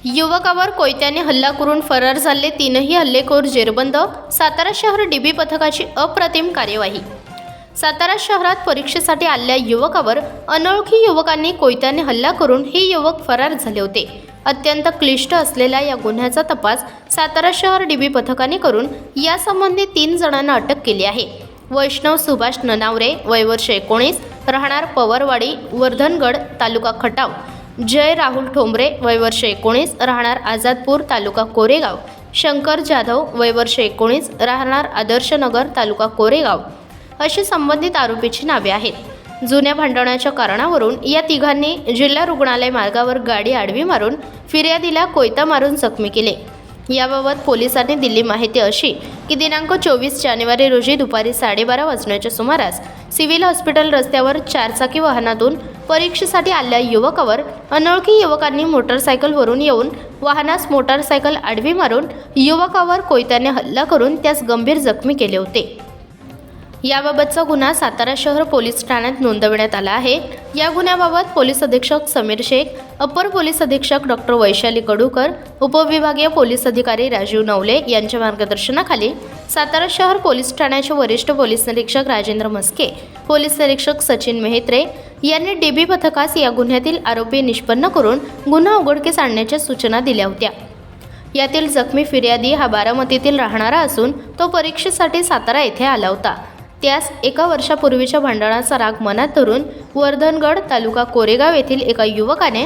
युवकावर कोयत्याने हल्ला करून फरार झाले तीनही हल्लेखोर जेरबंद। सातारा शहर डीबी पथकाची अप्रतिम कार्यवाही। सातारा शहरात परीक्षेसाठी आलेल्या युवकावर अनोळखी युवकांनी कोयत्याने हल्ला करून हे युवक फरार झाले होते। अत्यंत क्लिष्ट असलेल्या या गुन्ह्याचा तपास सातारा शहर डीबी पथकाने करून यासंबंधी 3 जणांना अटक केली आहे। वैष्णव सुभाष ननावरे, वय वर्ष 19, राहणार पवारवाडी, वर्धनगड, तालुका खटाव। जय राहुल ठोंबरे, वय वर्ष 19, राहणार आझादपूर, तालुका कोरेगाव। शंकर जाधव, वय वर्ष 19, राहणार आदर्शनगर, तालुका कोरेगाव अशी संबंधित आरोपीची नावे आहेत। जुन्या भांडणाच्या कारणावरून या तिघांनी जिल्हा रुग्णालय मार्गावर गाडी आडवी मारून फिर्यादीला कोयता मारून जखमी केले। याबाबत पोलिसांनी दिली माहिती अशी की दिनांक 24 जानेवारी रोजी दुपारी 12:30 वाजण्याच्या सुमारास सिव्हिल हॉस्पिटल रस्त्यावर 4 चाकी वाहनातून परीक्षेसाठी आलेल्या युवकावर अनोळखी युवकांनी मोटरसायकलवरून येऊन वाहनास मोटरसायकल आडवी मारून युवकावर कोयत्याने हल्ला करून त्यास गंभीर जखमी केले होते। याबाबतचा गुन्हा सातारा शहर पोलीस ठाण्यात नोंदवण्यात आला आहे। या गुन्ह्याबाबत पोलीस अधीक्षक समीर शेख, अपर पोलीस अधीक्षक डॉक्टर वैशाली कडूकर, उपविभागीय पोलीस अधिकारी राजीव नवले यांच्या मार्गदर्शनाखाली सातारा शहर पोलीस ठाण्याचे वरिष्ठ पोलीस निरीक्षक राजेंद्र मस्के, पोलीस निरीक्षक सचिन मेहत्रे यांनी डीबी पथकास या गुन्ह्यातील आरोपी निष्पन्न करून गुन्हा उघडकीस आणण्याच्या सूचना दिल्या होत्या। यातील जखमी फिर्यादी हा बारामतीतील राहणारा असून तो परीक्षेसाठी सातारा येथे आला होता। त्यास 1 वर्षापूर्वीच्या भांडणाचा राग मनात धरून वर्धनगड, तालुका कोरेगाव येथील एका युवकाने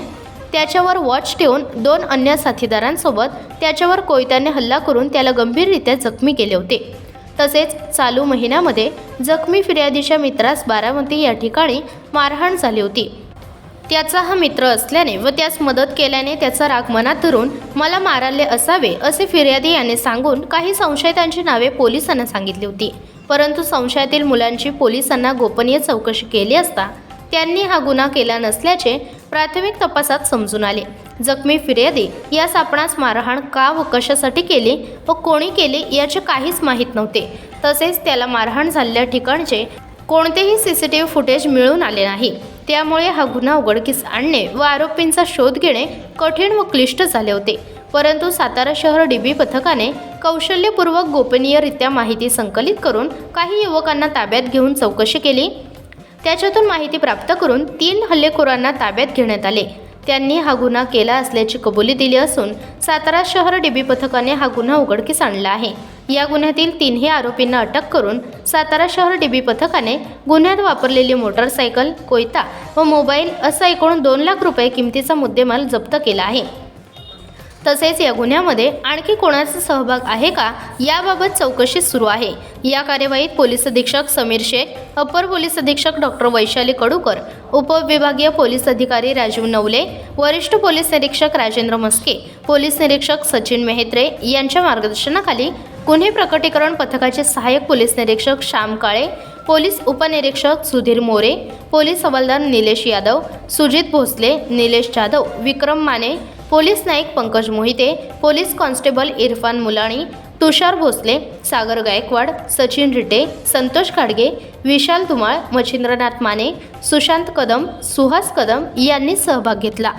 त्याच्यावर वॉच ठेवून 2 अन्य साथीदारांसोबत त्याच्यावर कोयत्याने हल्ला करून त्याला गंभीररित्या जखमी केले होते। तसेच चालू महिन्यामध्ये जखमी फिर्यादीच्या मित्रास बारामती या ठिकाणी मारहाण झाली होती। त्याचा हा मित्र असल्याने व त्यास मदत केल्याने त्याचा राग मनात धरून मला मारायले असावे असे फिर्यादी याने सांगून काही संशयितांची नावे पोलिसांना सांगितली होती। परंतु संशयातील मुलांची पोलिसांना गोपनीय चौकशी केली असता त्यांनी हा गुन्हा केला नसल्याचे प्राथमिक तपासात समजून आले। जखमी फिर्यादी यास आपणास मारहाण का व कशासाठी केली व कोणी केली याचे काहीच माहीत नव्हते। तसेच त्याला मारहाण झालेल्या ठिकाणचे कोणतेही सीसीटीव्ही फुटेज मिळून आले नाही। त्यामुळे हा गुन्हा उघडकीस आणणे व आरोपींचा शोध घेणे कठीण व क्लिष्ट झाले होते। परंतु सातारा शहर डीबी पथकाने कौशल्यपूर्वक गोपनीयरित्या माहिती संकलित करून काही युवकांना ताब्यात घेऊन चौकशी केली। त्याच्यातून माहिती प्राप्त करून 3 हल्लेखोरांना ताब्यात घेण्यात आले। त्यांनी हा गुन्हा केला असल्याची कबुली दिली असून सातारा शहर डीबी पथकाने हा गुन्हा उघडकीस आणला आहे। या गुन्ह्यातील 3ही आरोपींना अटक करून सातारा शहर डीबी पथकाने गुन्ह्यात वापरलेली मोटरसायकल, कोयता व मोबाईल असा एकूण 2 लाख रुपये किमतीचा मुद्देमाल जप्त केला आहे। तसेच या गुन्ह्यामध्ये आणखी कोणाचा सहभाग आहे का याबाबत चौकशी सुरू आहे। या कार्यवाहीत पोलीस अधीक्षक समीर शेख, अपर पोलीस अधीक्षक डॉक्टर वैशाली कडूकर, उपविभागीय पोलीस अधिकारी राजीव नवले, वरिष्ठ पोलीस निरीक्षक राजेंद्र मस्के, पोलीस निरीक्षक सचिन मेहत्रे यांच्या मार्गदर्शनाखाली गुन्हे प्रकटीकरण पथकाचे सहाय्यक पोलीस निरीक्षक श्याम काळे, पोलीस उपनिरीक्षक सुधीर मोरे, पोलीस हवालदार निलेश यादव, सुजित भोसले, निलेश जाधव, विक्रम माने, पोलीस नाईक पंकज मोहिते, पोलीस कॉन्स्टेबल इरफान मुलाणी, तुषार भोसले, सागर गायकवाड, सचिन रिटे, संतोष खाडगे, विशाल धुमाळ, मच्छिंद्रनाथ माने, सुशांत कदम, सुहास कदम यांनी सहभाग घेतला।